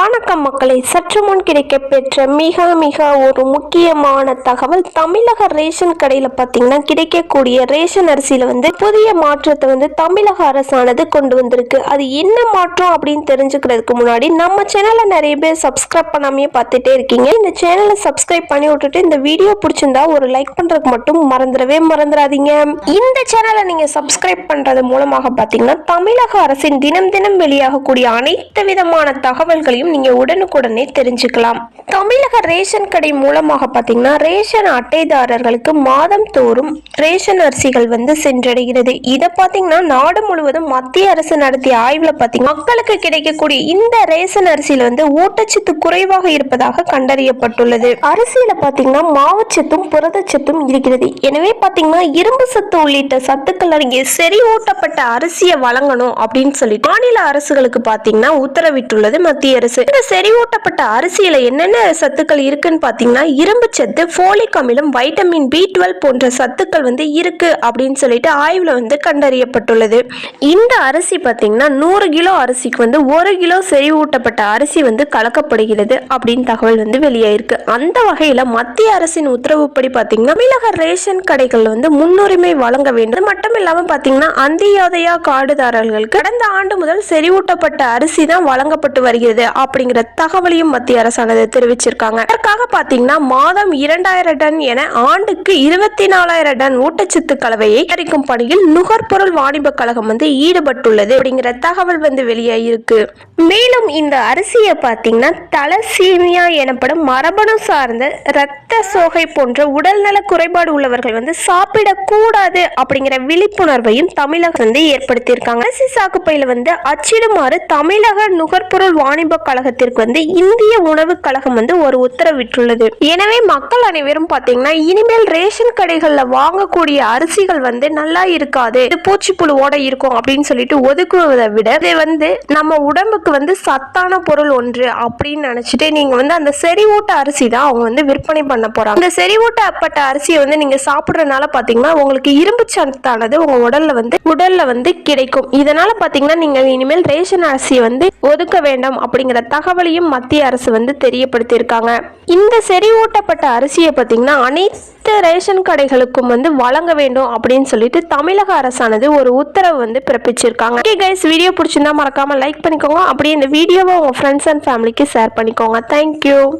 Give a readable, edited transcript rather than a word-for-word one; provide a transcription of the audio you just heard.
வணக்கம் மக்களை, சற்று முன் கிடைக்கப்பெற்ற மிக ஒரு முக்கியமான தகவல். தமிழக ரேஷன் கடையில் பார்த்தீங்கன்னா கிடைக்கக்கூடிய ரேஷன் அரிசியில் புதிய மாற்றத்தை தமிழக அரசானது கொண்டு வந்திருக்கு. அது என்ன மாற்றம் அப்படின்னு தெரிஞ்சுக்கிறதுக்கு முன்னாடி நம்ம சேனலை நிறைய பேர் சப்ஸ்கிரைப் பண்ணாமே பார்த்துட்டே இருக்கீங்க. இந்த சேனலை சப்ஸ்கிரைப் பண்ணி விட்டுட்டு இந்த வீடியோ பிடிச்சிருந்தா ஒரு லைக் பண்றதுக்கு மட்டும் மறந்துடாதீங்க. இந்த சேனலை நீங்க சப்ஸ்கிரைப் பண்றது மூலமாக பார்த்தீங்கன்னா தமிழக அரசின் தினம் வெளியாகக்கூடிய அனைத்து விதமான தகவல்களையும் நீங்க உடனுக்குடனே தெரிஞ்சுக்கலாம். தமிழக ரேஷன் கடை மூலமாக பாத்தீங்கன்னா ரேஷன் அட்டைதாரர்களுக்கு மாதம் தோறும் ரேஷன் அரிசிகள் சென்றடைகிறது. இதை பாத்தீங்கன்னா நாடு முழுவதும் மத்திய அரசு நடத்திய ஆய்வுல பாத்தீங்கன்னா மக்களுக்கு கிடைக்கக்கூடிய இந்த ரேஷன் அரிசியில ஊட்டச்சத்து குறைவாக இருப்பதாக கண்டறியப்பட்டுள்ளது. அரிசியில பாத்தீங்கன்னா மாவுச்சத்தும் புரதச்சத்தும் இருக்கிறது. எனவே பாத்தீங்கன்னா இரும்பு சத்து உள்ளிட்ட சத்துக்கள் அடங்கிய செறிவூட்டப்பட்ட அரிசியை வழங்கணும் அப்படின்னு சொல்லி மாநில அரசுகளுக்கு பாத்தீங்கன்னா உத்தரவிட்டுள்ளது மத்திய அரசு. இந்த செறிவூட்டப்பட்ட அரிசியில என்னென்ன சத்துக்கள் இருக்குன்னு பாத்தீங்கன்னா இரும்பு சத்து, ஃபோலிக் அமிலம், வைட்டமின் B12 போன்ற சத்துக்கள் இருக்கு அப்படின்னு சொல்லிட்டு ஆய்வுல கண்டறியப்பட்டுள்ளது. இந்த அரிசி பாத்தீங்கன்னா 100 கிலோ அரிசிக்கு 1 கிலோ செறிவூட்டப்பட்ட அரிசி கலக்கப்படுகிறது அப்படின்னு தகவல் வெளியாயிருக்கு. அந்த வகையில மத்திய அரசின் உத்தரவுப்படி பாத்தீங்கன்னா தமிழக ரேஷன் கடைகள் முன்னுரிமை வழங்க வேண்டும். மட்டும் இல்லாம பாத்தீங்கன்னா அந்தியோதயா கார்டுதாரர்களுக்கு கடந்த ஆண்டு முதல் செறிவூட்டப்பட்ட அரிசி தான் வழங்கப்பட்டு வருகிறது அப்படிங்கிற தகவலையும் மத்திய அரசானது தெரிவிச்சிருக்காங்க. அதற்காக பாத்தீங்கன்னா மாதம் 2000 டன் என ஆண்டுக்கு 24,000 டன் ஊட்டச்சத்து கலவையை தயாரிக்கும் பணியில் நுகர்பொருள் வாணிப கழகம் ஈடுபட்டுள்ளது அப்படிங்கிற தகவல் வெளியாயிருக்கு. மேலும் இந்த அரிசியை பாத்தீங்கன்னா தலசீமியா எனப்படும் மரபணு சார்ந்த இரத்த சோகை போன்ற உடல்நல குறைபாடு உள்ளவர்கள் சாப்பிடக்கூடாது அப்படிங்கிற விழிப்புணர்வையும் தமிழகம் ஏற்படுத்தியிருக்காங்க. அரிசி சாக்குப்பையில அச்சிடுமாறு தமிழக நுகர்பொருள் வாணிப கழகத்திற்கு இந்திய உணவு கழகம் ஒரு உத்தரவிட்டுள்ளது. எனவே மக்கள் அனைவரும் பாத்தீங்கன்னா இனிமேல் ரேஷன் கடைகள்ல வாங்கக்கூடிய அரிசிகள் நல்லா இருக்காது, இது பூச்சிப்புழுவோட இருக்கும் அப்படின்னு சொல்லிட்டு ஒதுக்குவதை விட இது நம்ம உடம்புக்கு சத்தான பொருள் ஒன்று அப்படின்னு நினைச்சிட்டு நீங்க அந்த செறிவூட்ட அரிசி தான் அவங்க விற்பனை பண்ண போறாங்க. இந்த செறிவூட்டப்பட்ட அரிசியை நீங்க சாப்பிடுறதுனால பாத்தீங்கன்னா உங்களுக்கு இரும்பு சத்தானது உங்க உடல்ல கிடைக்கும். இதனால பாத்தீங்கன்னா நீங்க இனிமேல் ரேஷன் அரிசியை ஒதுக்க வேண்டாம் அப்படிங்கிற தகவலையும் மத்திய அரசு தெரியப்படுத்தியிருக்காங்க. இந்த செறிவூட்டப்பட்ட அரிசியை பார்த்தீங்கன்னா அனைத்து ரேஷன் கடைகளுக்கும் வழங்க வேண்டும் அப்படின்னு சொல்லிட்டு தமிழக அரசானது ஒரு உத்தரவு பிறப்பிச்சிருக்காங்க. ஓகே கைஸ், வீடியோ பிடிச்சிருந்தா மறக்காம லைக் பண்ணிக்கோங்க. அப்படியே இந்த வீடியோவை உங்க ஃப்ரெண்ட்ஸ் அண்ட் ஃபேமிலிக்கு ஷேர் பண்ணிக்கோங்க. தேங்க்யூ.